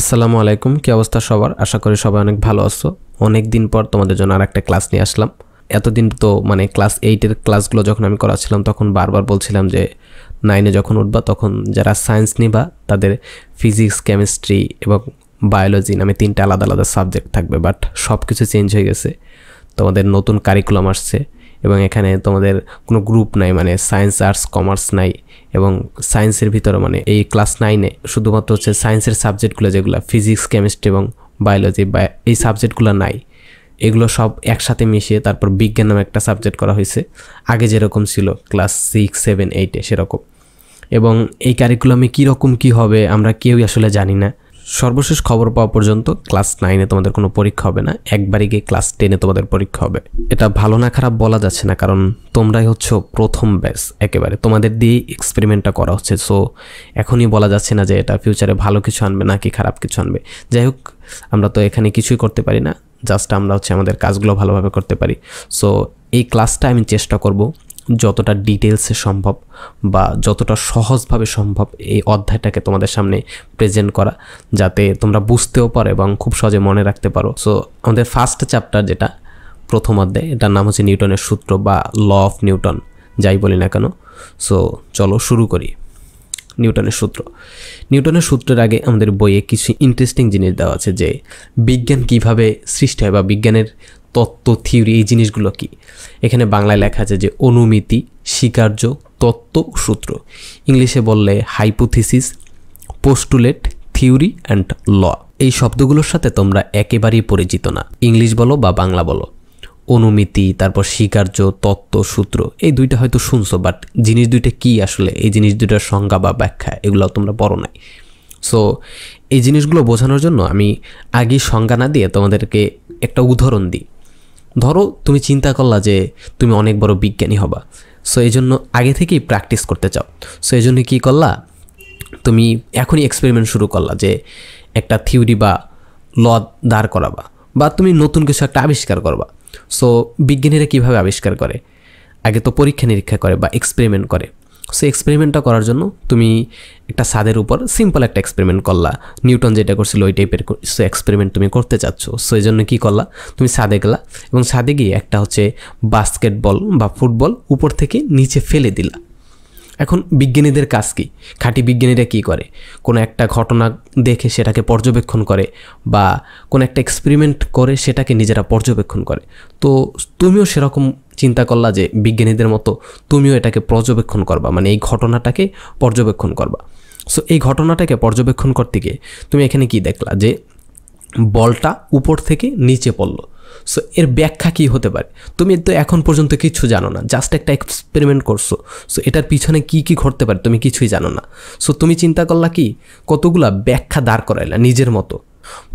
আসসালামু আলাইকুম, কি অবস্থা সবার? আশা করি সবাই অনেক ভালো আছো। অনেক দিন পর তোমাদের জন্য আরেকটা ক্লাস নিয়ে আসলাম। এতদিন তো ক্লাস 8 এর ক্লাসগুলো যখন আমি করাচ্ছিলাম তখন বারবার বলছিলাম যে 9 এ যখন উঠবা তখন যারা সায়েন্স নিবা তাদের ফিজিক্স, কেমিস্ট্রি এবং বায়োলজি নামে 3টা আলাদা আলাদা সাবজেক্ট থাকবে, বাট সব কিছু চেঞ্জ হয়ে গেছে। তোমাদের নতুন কারিকুলাম আসছে এবং এখানে তোমাদের কোনো গ্রুপ নাই, সায়েন্স, আর্টস, কমার্স নাই। এবং সায়েন্সের ভিতরে এই ক্লাস 9-এ শুধুমাত্র হচ্ছে সায়েন্সের সাবজেক্টগুলো, যেগুলো ফিজিক্স, কেমিস্ট্রি এবং বায়োলজি, এই সাবজেক্টগুলো নাই। এগুলো সব একসাথে মিশিয়ে তারপর বিজ্ঞান নামে একটা সাবজেক্ট করা হয়েছে, আগে যেরকম ছিল ক্লাস 6, 7, 8-এ সেরকম। এবং এই কারিকুলামে কীরকম কী হবে আমরা কেউই আসলে জানি না। সর্বশেষ খবর পাওয়া পর্যন্ত ক্লাস 9-এ তোমাদের কোনো পরীক্ষা হবে না, একবারই গিয়ে ক্লাস 10-এ তোমাদের পরীক্ষা হবে। এটা ভালো না খারাপ বলা যাচ্ছে না, কারণ তোমরাই হচ্ছে প্রথম ব্যাচ, একেবারে তোমাদের দিয়েই এক্সপেরিমেন্টটা করা হচ্ছে। সো এখনই বলা যাচ্ছে না যে এটা ফিউচারে ভালো কিছু আনবে নাকি খারাপ কিছু আনবে। যাই হোক, আমরা তো এখানে কিছুই করতে পারি না, জাস্ট আমরা আমাদের কাজগুলো ভালোভাবে করতে পারি। সো এই ক্লাসটা আমি চেষ্টা করব যতটা ডিটেলসে সম্ভব বা যতটা সহজভাবে সম্ভব এই অধ্যায়টাকে তোমাদের সামনে প্রেজেন্ট করা, যাতে তোমরা বুঝতেও পারো এবং খুব সহজে মনে রাখতে পারো। সো আমাদের ফার্স্ট চ্যাপ্টার, যেটা প্রথম অধ্যায়, এটার নাম হচ্ছে নিউটনের সূত্র বা ল অফ নিউটন, যাই বলি না কেন। সো চলো শুরু করি। নিউটনের সূত্রের আগে আমাদের বইয়ে কিছু ইন্টারেস্টিং জিনিস দেওয়া আছে, যে বিজ্ঞান কিভাবে সৃষ্টি হয় বা বিজ্ঞানের তত্ত্ব, থিওরি, এই জিনিসগুলো কি। এখানে বাংলায় লেখা আছে যে অনুমিতি, স্বীকার্য, তত্ত্ব, সূত্র। ইংলিশে বললে হাইপোথিসিস, পোস্টুলেট, থিওরি অ্যান্ড ল। এই শব্দগুলোর সাথে তোমরা একেবারেই পরিচিত না, ইংলিশ বলো বা বাংলা বলো। অনুমিতি, তারপর স্বীকার্য, তত্ত্ব, সূত্র, এই দুইটা হয়তো শুনছো, বাট জিনিস দুইটা কি আসলে, এই জিনিস দুইটার সংজ্ঞা বা ব্যাখ্যা এগুলো তোমরা পড়ো নাই। সো এই জিনিসগুলো বোঝানোর জন্য আমি আগে সংজ্ঞা না দিয়ে তোমাদেরকে একটা উদাহরণ দিই। ধরো তুমি চিন্তা করলা যে তুমি অনেক বড় বিজ্ঞানী হবা, সো এই জন্য আগে থেকেই প্র্যাকটিস করতে চাও। সো এই জন্য কী করলা, তুমি এখনই এক্সপেরিমেন্ট শুরু করলা যে একটা থিওরি বা ল দাঁড় করাবা, বা তুমি নতুন কিছু একটা আবিষ্কার করবা। সো বিজ্ঞানীরা কীভাবে আবিষ্কার করে, আগে তো পরীক্ষা নিরীক্ষা করে বা এক্সপেরিমেন্ট করে। সো এক্সপেরিমেন্টটা করার জন্য তুমি একটা ছাদের উপর সিম্পল একটা এক্সপেরিমেন্ট করলা, নিউটন যেটা করছিল ওই টাইপের এক্সপেরিমেন্ট তুমি করতে চাচ্ছ। সো এই জন্য কী করলা, তুমি ছাদে গেলা এবং ছাদে গিয়ে একটা বাস্কেটবল বা ফুটবল উপর থেকে নিচে ফেলে দিলা। এখন বিজ্ঞানীদের কাজ কি, খাঁটি বিজ্ঞানীরা কী করে, কোনো একটা ঘটনা দেখে সেটাকে পর্যবেক্ষণ করে বা কোনো একটা এক্সপেরিমেন্ট করে সেটাকে নিজেরা পর্যবেক্ষণ করে। তো তুমিও সেরকম চিন্তা করলা যে বিজ্ঞানীদের মতো তুমিও এটাকে পর্যবেক্ষণ করবা, এই ঘটনাটাকে পর্যবেক্ষণ করবা। সো এই ঘটনাটাকে পর্যবেক্ষণ করতে গিয়ে তুমি এখানে কি দেখলা, যে বলটা উপর থেকে নিচে পড়লো। সো এর ব্যাখ্যা কী হতে পারে, তুমি তো এখন পর্যন্ত কিছু জানো না, জাস্ট একটা এক্সপেরিমেন্ট করছো। সো এটার পিছনে কি কি ঘটতে পারে তুমি কিছুই জানো না। সো তুমি চিন্তা করলা কি, কতগুলা ব্যাখ্যা দাঁড় করাইলা নিজের মতো।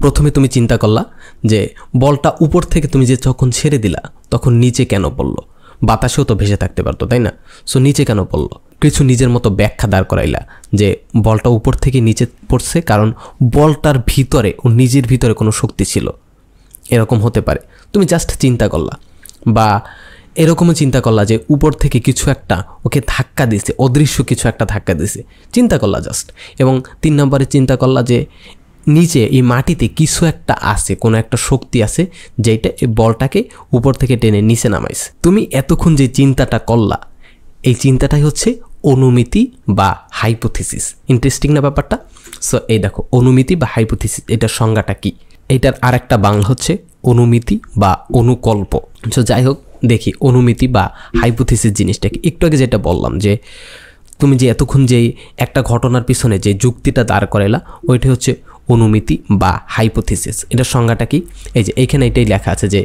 প্রথমে তুমি চিন্তা করলা যে বলটা উপর থেকে তুমি যে যখন ছেড়ে দিলা তখন নিচে কেন পড়লো, বাতাসেও তো ভেসে থাকতে পারতো, তাই না? সো নিচে কেন পড়লো, কিছু নিজের মতো ব্যাখ্যা দাঁড় করাইলা যে বলটা উপর থেকে নিচে পড়ছে কারণ বলটার ভিতরে ও নিজের ভিতরে কোনো শক্তি ছিল, এরকম হতে পারে। তুমি জাস্ট চিন্তা করলা, বা এরকমও চিন্তা করলা যে উপর থেকে কিছু একটা ওকে ধাক্কা দিছে, অদৃশ্য কিছু একটা ধাক্কা দিছে, চিন্তা করলা জাস্ট। এবং 3 নম্বরে চিন্তা করলা যে নিচে এই মাটিতে কিছু একটা আছে, কোনো একটা শক্তি আছে যেটা এই বলটাকে উপর থেকে টেনে নিচে নামাইছে। তুমি এতক্ষণ যে চিন্তাটা করলা, এই চিন্তাটাই হচ্ছে অনুমিতি বা হাইপোথিসিস। ইন্টারেস্টিং না ব্যাপারটা? সো এই দেখো, অনুমিতি বা হাইপোথিসিস, এটার সংজ্ঞাটা কি, এটার আরেকটা বাংলা হচ্ছে অনুমিতি বা অনুকল্প। সো যাই হোক, দেখি অনুমিতি বা হাইপোথিসিস জিনিসটাকে। একটু আগে যেটা বললাম যে তুমি যে এতক্ষণ যেই একটা ঘটনার পিছনে যে যুক্তিটা দাঁড় করাইলা, ওইটা হচ্ছে অনুমিতি বা হাইপোথিসিস। এটার সংজ্ঞাটা কি, এই যে এইখানে এটাই লেখা আছে যে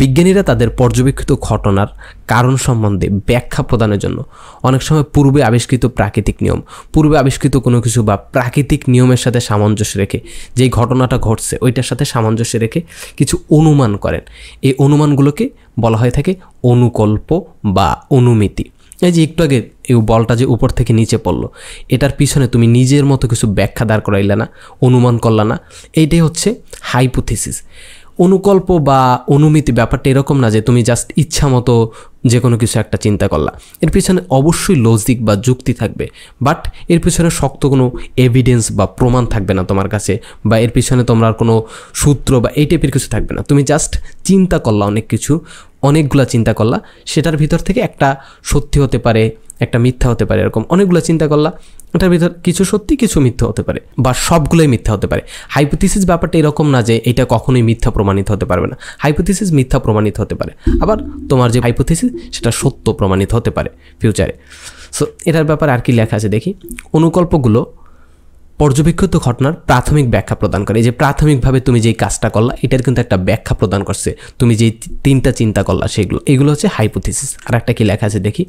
বিজ্ঞানীরা তাদের পর্যবেক্ষিত ঘটনার কারণ সম্বন্ধে ব্যাখ্যা প্রদানের জন্য অনেক সময় পূর্বে আবিষ্কৃত প্রাকৃতিক নিয়ম, পূর্বে আবিষ্কৃত কোনো কিছু বা প্রাকৃতিক নিয়মের সাথে সামঞ্জস্য রেখে, যেই ঘটনাটা ঘটছে ওইটার সাথে সামঞ্জস্য রেখে কিছু অনুমান করেন। এই অনুমানগুলোকে বলা হয়ে থাকে অনুকল্প বা অনুমিতি। এই যে একটু আগে এই বলটা যে উপর থেকে নিচে পড়লো, এটার পিছনে তুমি নিজের মতো কিছু ব্যাখ্যা দাঁড় করাইলে না, অনুমান করলা না, এইটাই হচ্ছে হাইপোথিসিস। অনুকল্প বা অনুমিতি ব্যাপারটা এরকম না যে তুমি জাস্ট ইচ্ছা মতো যে কোনো কিছু একটা চিন্তা করলা, এর পিছনে অবশ্যই লজিক বা যুক্তি থাকবে, বাট এর পিছনে শক্ত কোনো এভিডেন্স বা প্রমাণ থাকবে না তোমার কাছে, বা এর পিছনে তোমার কোনো সূত্র বা এই টাইপের কিছু থাকবে না। তুমি জাস্ট চিন্তা করলা অনেক কিছু, অনেকগুলা চিন্তা করলা, সেটার ভিতর থেকে একটা সত্যি হতে পারে, একটা মিথ্যা হতে পারে, এরকম অনেকগুলো চিন্তা করলা, এটার ভিতর কিছু সত্যি কিছু মিথ্যা হতে পারে, বা সবগুলোই মিথ্যা হতে পারে। হাইপোথিসিস ব্যাপারটা এরকম না যে এটা কখনোই মিথ্যা প্রমাণিত হতে পারবে না। হাইপোথিসিস মিথ্যা প্রমাণিত হতে পারে, আবার তোমার যে হাইপোথিসিস সেটা সত্য প্রমাণিত হতে পারে ফিউচারে। সো এটার ব্যাপারে আর কি লেখা আছে দেখি। অনুকল্পগুলো পর্যবেক্ষিত ঘটনার প্রাথমিক ব্যাখ্যা প্রদান করে। এই যে প্রাথমিকভাবে তুমি যেই কাজটা করলা এটার কিন্তু একটা ব্যাখ্যা প্রদান করছে, তুমি যেই তিনটা চিন্তা করলা এগুলো হচ্ছে হাইপোথিসিস। আর একটা কি লেখা আছে দেখি।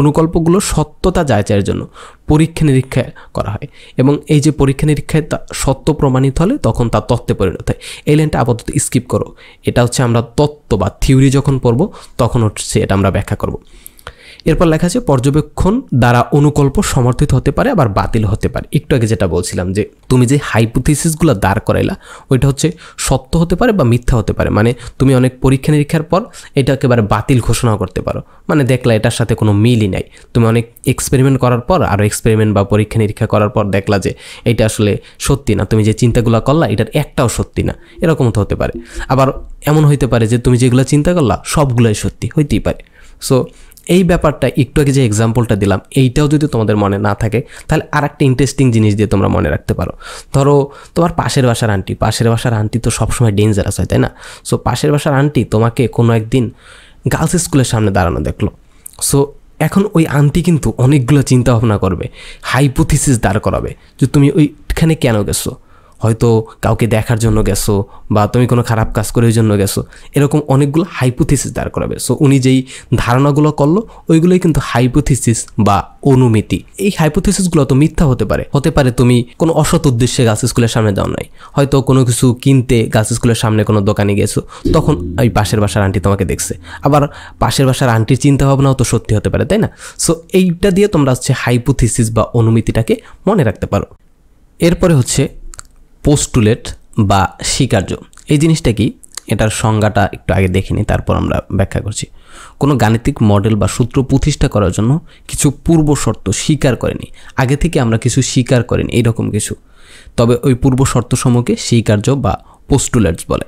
অনুকল্পগুলো সত্যতা যাচাইয়ের জন্য পরীক্ষা নিরীক্ষা করা হয়, এবং এই যে পরীক্ষা নিরীক্ষায় তা সত্য প্রমাণিত হলে তখন তা তত্ত্বে পরিণত হয়। এই লাইনটা আপাতত স্কিপ করো, এটা হচ্ছে আমরা তত্ত্ব বা থিওরি যখন পড়বো তখন হচ্ছে এটা আমরা ব্যাখ্যা করব। এরপর লেখা আছে পর্যবেক্ষণ দ্বারা অনুকল্প সমর্থিত হতে পারে আবার বাতিল হতে পারে। একটু আগে যেটা বলছিলাম যে তুমি যে হাইপোথিসিসগুলো দাঁড় করাইলা ওইটা হচ্ছে সত্য হতে পারে বা মিথ্যা হতে পারে, মানে তুমি অনেক পরীক্ষা নিরীক্ষার পর এটা একেবারে বাতিল ঘোষণা করতে পারো, মানে দেখলা এটার সাথে কোনো মিলই নাই। তুমি অনেক এক্সপেরিমেন্ট করার পর আরও এক্সপেরিমেন্ট বা পরীক্ষা নিরীক্ষা করার পর দেখলা যে এটা আসলে সত্যি না, তুমি যে চিন্তাগুলো করলা এটার একটাও সত্যি না, এরকম তো হতে পারে। আবার এমন হইতে পারে যে তুমি যেগুলো চিন্তা করলা সবগুলোই সত্যি হইতেই পারে। সো এই ব্যাপারটা একটু আগে যে এক্সাম্পলটা দিলাম এইটাও যদি তোমাদের মনে না থাকে তাহলে আর একটা ইন্টারেস্টিং জিনিস দিয়ে তোমরা মনে রাখতে পারো। ধরো তোমার পাশের বাসার আন্টি তো সবসময় ডেঞ্জারাস হয়, তাই না? সো পাশের বাসার আন্টি তোমাকে কোনো একদিন গার্লস স্কুলের সামনে দাঁড়ানো দেখলো। সো এখন ওই আন্টি কিন্তু অনেকগুলো চিন্তা ভাবনা করবে, হাইপোথিসিস দাঁড় করাবে যে তুমি ওইখানে কেন গেছো, হয়তো কাউকে দেখার জন্য গেছো বা তুমি কোনো খারাপ কাজ করে ওই জন্য গেছো, এরকম অনেকগুলো হাইপোথিসিস দাঁড় করাবে। সো উনি যেই ধারণাগুলো করলো ওইগুলোই কিন্তু হাইপোথিসিস বা অনুমিতি। এই হাইপোথিসিসগুলো তো মিথ্যা হতে পারে তুমি কোনো অসৎ উদ্দেশ্যে গার্লস স্কুলের সামনে যাও নাই, হয়তো কোনো কিছু কিনতে গার্লস স্কুলের সামনে কোনো দোকানে গেছো, তখন ওই পাশের বাসার আন্টি তোমাকে দেখছে। আবার পাশের বাসার আন্টির চিন্তাভাবনাও তো সত্যি হতে পারে, তাই না? সো এইটা দিয়ে তোমরা হচ্ছে হাইপোথিসিস বা অনুমিতিটাকে মনে রাখতে পারো। এরপরে হচ্ছে পোস্টুলেট বা স্বীকার্য। এই জিনিসটা কি, এটার সংজ্ঞাটা একটু আগে দেখে নিই, তারপর আমরা ব্যাখ্যা করছি। কোনো গাণিতিক মডেল বা সূত্র প্রতিষ্ঠা করার জন্য কিছু পূর্ব শর্ত স্বীকার করেনি, আগে থেকে আমরা কিছু স্বীকার করিনি এইরকম কিছু, তবে ওই পূর্ব শর্তসমূহকে স্বীকার্য বা পোস্টুলেটস বলে।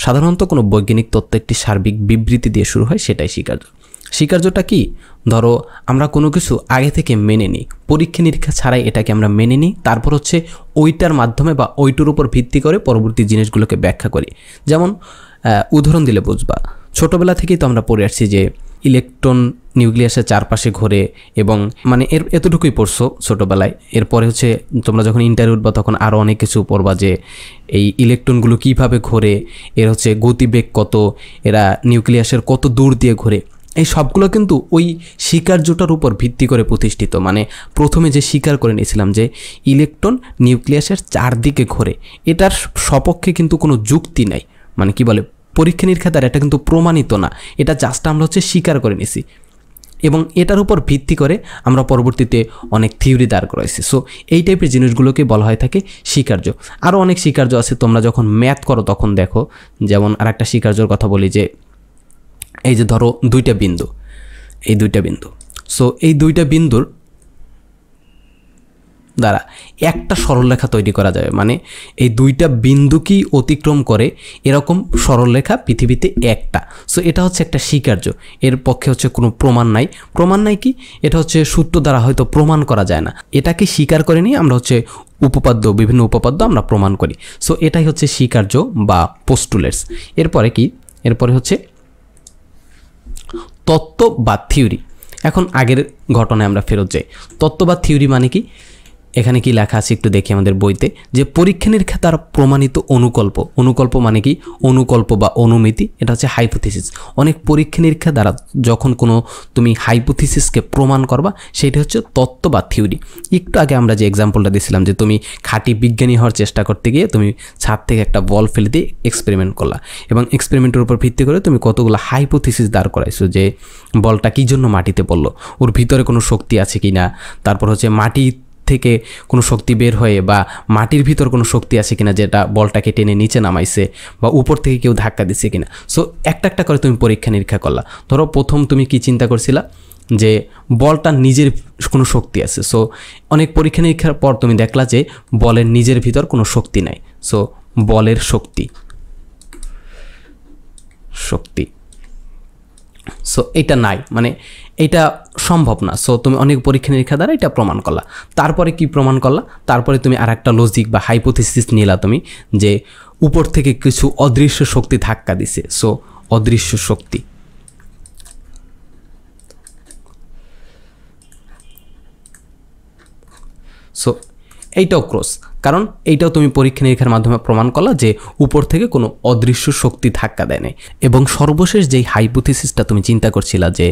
সাধারণত কোনো বৈজ্ঞানিক তত্ত্ব একটি সার্বিক বিবৃতি দিয়ে শুরু হয়, সেটাই স্বীকার্য। স্বীকার্যটা কি, ধরো আমরা কোনো কিছু আগে থেকে মেনে নিই, পরীক্ষা নিরীক্ষা ছাড়াই এটাকে আমরা মেনে নিই, তারপর হচ্ছে ওইটার মাধ্যমে বা ওইটার উপর ভিত্তি করে পরবর্তী জিনিসগুলোকে ব্যাখ্যা করি। যেমন উদাহরণ দিলে বুঝবা, ছোটোবেলা থেকেই তো আমরা পড়ে আসছি যে ইলেকট্রন নিউক্লিয়াসের চারপাশে ঘোরে, এবং মানে এতটুকুই পড়ছো ছোটোবেলায়। এরপরে হচ্ছে তোমরা যখন ইন্টারভিউ উঠবা তখন আরও অনেক কিছু পড়বা যে এই ইলেকট্রনগুলো কীভাবে ঘোরে, এর হচ্ছে গতিবেগ কত, এরা নিউক্লিয়াসের কত দূর দিয়ে ঘোরে। এই সবগুলো কিন্তু ওই স্বীকার্যটার উপর ভিত্তি করে প্রতিষ্ঠিত। মানে প্রথমে যে স্বীকার করে নিয়েছিলাম যে ইলেকট্রন নিউক্লিয়াসের চারদিকে ঘোরে, এটার সপক্ষে কিন্তু কোনো যুক্তি নাই, মানে কি বলে পরীক্ষা নিরীক্ষা দ্বারা এটা কিন্তু প্রমাণিত না, এটা জাস্ট আমরা হচ্ছে স্বীকার করে নিছি, এবং এটার উপর ভিত্তি করে আমরা পরবর্তীতে অনেক থিওরি দাঁড় করাইছি। সো এই টাইপের জিনিসগুলোকে বলা হয় থাকে স্বীকার্য। আরও অনেক স্বীকার্য আছে, তোমরা যখন ম্যাথ করো তখন দেখো। যেমন আর একটা স্বীকার্যর কথা বলি যে এই যে ধরো দুইটা বিন্দু, সো এই দুইটা বিন্দুর দ্বারা একটা সরলরেখা তৈরি করা যাবে, মানে এই দুইটা বিন্দুকেই অতিক্রম করে এরকম সরলরেখা পৃথিবীতে একটা। সো এটা হচ্ছে একটা স্বীকার্য, এর পক্ষে হচ্ছে কোনো প্রমাণ নাই কি, এটা হচ্ছে সূত্র দ্বারা হয়তো প্রমাণ করা যায় না, এটাকে স্বীকার করে নিয়ে আমরা হচ্ছে বিভিন্ন উপপাদ্য আমরা প্রমাণ করি। সো এটাই হচ্ছে স্বীকার্য বা পোস্টুলেটস। এরপরে হচ্ছে তত্ত্ব বা থিওরি। এখন আগের ঘটনায় আমরা ফেরত যাই। তত্ত্ব বা থিওরি মানে কি, এখানে কি লেখা আছে একটু দেখি আমাদের বইতে, যে পরীক্ষা নিরীক্ষা দ্বারা প্রমাণিত অনুকল্প মানে কি, অনুকল্প বা অনুমিতি, এটা হচ্ছে হাইপোথিসিস। অনেক পরীক্ষা নিরীক্ষা দ্বারা যখন কোনো তুমি হাইপোথিসিসকে প্রমাণ করবা সেটা হচ্ছে তত্ত্ব বা থিওরি। একটু আগে আমরা যে এক্সাম্পলটা দিয়েছিলাম যে তুমি খাঁটি বিজ্ঞানী হওয়ার চেষ্টা করতে গিয়ে তুমি ছাদ থেকে একটা বল ফেলে দিয়ে এক্সপেরিমেন্ট করলা, এবং এক্সপেরিমেন্টের উপর ভিত্তি করে তুমি কতগুলো হাইপোথিসিস দাঁড় করাইছো যে বলটা কী জন্য মাটিতে পড়লো, ওর ভিতরে কোনো শক্তি আছে কি না, তারপর হচ্ছে মাটি থেকে কোনো শক্তি বের হয়ে বা মাটির ভিতর কোনো শক্তি আছে কিনা যেটা বলটাকে টেনে নিচে নামাইছে বা উপর থেকে কেউ ধাক্কা দিচ্ছে কিনা। সো একটা একটা করে তুমি পরীক্ষা নিরীক্ষা করলা। ধরো প্রথম তুমি কি চিন্তা করছিলা যে বলটা নিজের কোনো শক্তি আছে। সো অনেক পরীক্ষা নিরীক্ষার পর তুমি দেখলা যে বলের নিজের ভিতর কোনো শক্তি নাই। সো বলের শক্তি সো এটা নাই, মানে এটা সম্ভব না। সো তুমি অনেক পরীক্ষা নিরীক্ষা দ্বারা এটা প্রমাণ করলা। তারপরে কি প্রমাণ করলা? তারপরে তুমি আর একটা লজিক বা হাইপোথিসিস নিলা তুমি যে উপর থেকে কিছু অদৃশ্য শক্তি ধাক্কা দিছে। সো অদৃশ্য শক্তি, সো এইটাও ক্রস, কারণ এইটাও তুমি পরীক্ষা নিরীক্ষার মাধ্যমে প্রমাণ করলা যে উপর থেকে কোনো অদৃশ্য শক্তি ধাক্কা দেয় নাই। এবং সর্বশেষ যেই হাইপোথিসিসটা তুমি চিন্তা করছিলা যে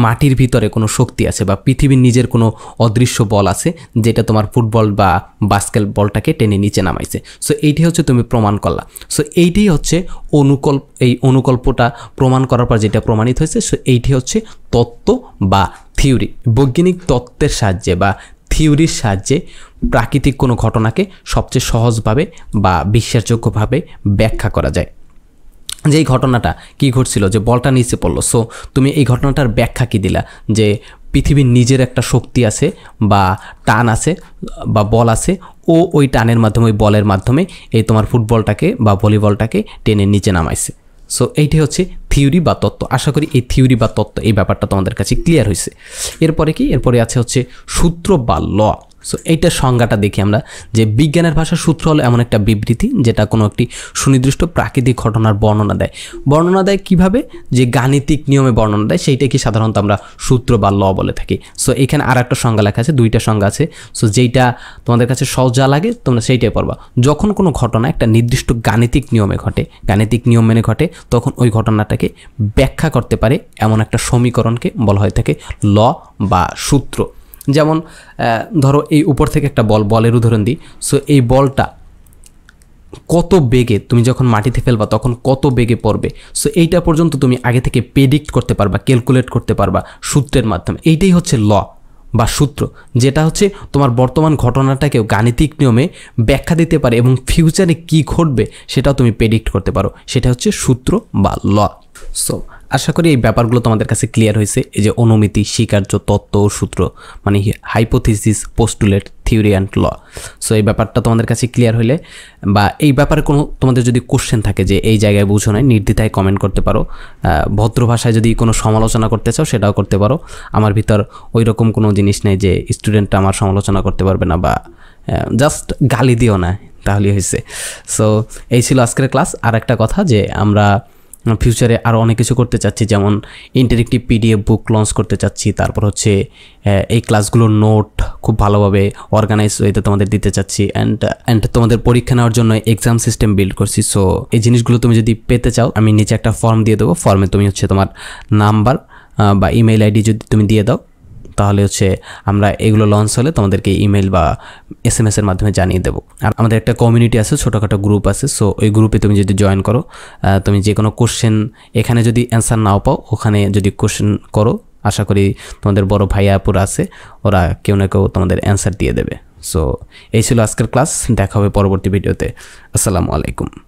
মাটির ভিতরে কোনো শক্তি আছে বা পৃথিবীর নিজের কোনো অদৃশ্য বল আছে যেটা তোমার ফুটবল বা বাস্কেট বলটাকে টেনে নিচে নামাইছে। সো এইটাই হচ্ছে তুমি প্রমাণ করলা। সো এইটাই হচ্ছে এই অনুকল্পটা প্রমাণ করার পর যেটা প্রমাণিত হয়েছে। সো এইটি হচ্ছে তত্ত্ব বা থিওরি। বৈজ্ঞানিক তত্ত্বের সাহায্যে বা থিওরির সাহায্যে প্রাকৃতিক কোনো ঘটনাকে সবচেয়ে সহজভাবে বা বিশ্বাসযোগ্যভাবে ব্যাখ্যা করা যায়। যে এই ঘটনাটা কী ঘটছিল, যে বলটা নিচে পড়লো। সো তুমি এই ঘটনাটার ব্যাখ্যা কী দিলা যে পৃথিবীর নিজের একটা শক্তি আছে বা টান আছে বা বল আছে, ও ওই টানের মাধ্যমে ওই বলের মাধ্যমে এই তোমার ফুটবলটাকে বা ভলিবলটাকে টেনে নিচে নামাইছে। সো এইটি হচ্ছে থিওরি বা তত্ত্ব। আশা করি এই থিওরি বা তত্ত্ব এই ব্যাপারটা তোমাদের কাছে ক্লিয়ার হয়েছে। এরপরে কি, এরপরে আছে হচ্ছে সূত্র বা ল। সো এইটার সংজ্ঞাটা দেখি আমরা, যে বিজ্ঞানের ভাষার সূত্র হলো এমন একটা বিবৃতি যেটা কোনো একটি সুনির্দিষ্ট প্রাকৃতিক ঘটনার বর্ণনা দেয় কিভাবে, যে গাণিতিক নিয়মে বর্ণনা দেয়, সেইটাকে সাধারণত আমরা সূত্র বা ল বলে থাকি। সো এখানে আর একটা সংজ্ঞা লেখা আছে, দুইটা সংজ্ঞা আছে। সো যেইটা তোমাদের কাছে সহজ যা লাগে তোমরা সেইটাই পড়বা। যখন কোনো ঘটনা একটা নির্দিষ্ট গাণিতিক নিয়মে ঘটে, গাণিতিক নিয়ম মেনে ঘটে, তখন ওই ঘটনাটাকে ব্যাখ্যা করতে পারে এমন একটা সমীকরণকে বলা হয়ে থাকে ল বা সূত্র। যেমন ধরো এই উপর থেকে একটা বলের উদাহরণ দিই। সো এই বলটা কত বেগে তুমি যখন মাটিতে ফেলবা তখন কত বেগে পড়বে, সো এইটা পর্যন্ত তুমি আগে থেকে প্রেডিক্ট করতে পারবা, ক্যালকুলেট করতে পারবা সূত্রের মাধ্যমে। এইটাই হচ্ছে ল বা সূত্র, যেটা হচ্ছে তোমার বর্তমান ঘটনাটাকেও গাণিতিক নিয়মে ব্যাখ্যা দিতে পারে এবং ফিউচারে কি ঘটবে সেটাও তুমি প্রেডিক্ট করতে পারো। সেটা হচ্ছে সূত্র বা ল। সো আশা করি এই ব্যাপারগুলো তোমাদের কাছে ক্লিয়ার হয়েছে। এই যে অনুমিতি, স্বীকার্য, তত্ত্ব ও সূত্র, মানে hypothesis, postulate, theory and law. So এই ব্যাপারটা তোমাদের কাছে ক্লিয়ার হইলে বা এই ব্যাপারে কোনো তোমাদের যদি কোশ্চেন থাকে যে এই জায়গায় বুঝো নাই, নির্দ্বিধায় কমেন্ট করতে পারো। ভদ্র ভাষায় যদি কোনো সমালোচনা করতে চাও সেটাও করতে পারো। আমার ভিতর ওই রকম কোনো জিনিস নেই যে স্টুডেন্টটা আমার সমালোচনা করতে পারবে না, বা জাস্ট গালি দিও না, তাহলেই হয়েছে। সো এই ছিল আজকের ক্লাস। আর একটা কথা, যে আমরা ফিউচারে আরও অনেক কিছু করতে চাচ্ছি, যেমন ইন্টারেক্টিভ পিডিএফ বুক লঞ্চ করতে চাচ্ছি। তারপর হচ্ছে এই ক্লাসগুলোর নোট খুব ভালোভাবে অর্গানাইজ ওয়েতে তোমাদের দিতে চাচ্ছি, অ্যান্ড তোমাদের পরীক্ষা নেওয়ার জন্য এক্সাম সিস্টেম বিল্ড করছি। সো এই জিনিসগুলো তুমি যদি পেতে চাও, আমি নিচে একটা ফর্ম দিয়ে দেবো। ফর্মে তুমি হচ্ছে তোমার নাম্বার বা ইমেল আইডি যদি তুমি দিয়ে দাও, তাহলে হচ্ছে আমরা এগুলো লঞ্চ হলে তোমাদেরকে ইমেল বা SMS এর মাধ্যমে জানিয়ে দেবো। আর আমাদের একটা কমিউনিটি আছে, ছোটোখাটো গ্রুপ আছে। সো ওই গ্রুপে তুমি যদি জয়েন করো, তুমি যে কোনো কোশ্চেন এখানে যদি অ্যান্সার নাও পাও, ওখানে যদি কোশ্চেন করো, আশা করি তোমাদের বড় ভাইয়া আপুরা আছে, ওরা কেউ না কেউ তোমাদের অ্যান্সার দিয়ে দেবে। সো এই ছিল আজকের ক্লাস। দেখা হবে পরবর্তী ভিডিওতে। আসসালামু আলাইকুম।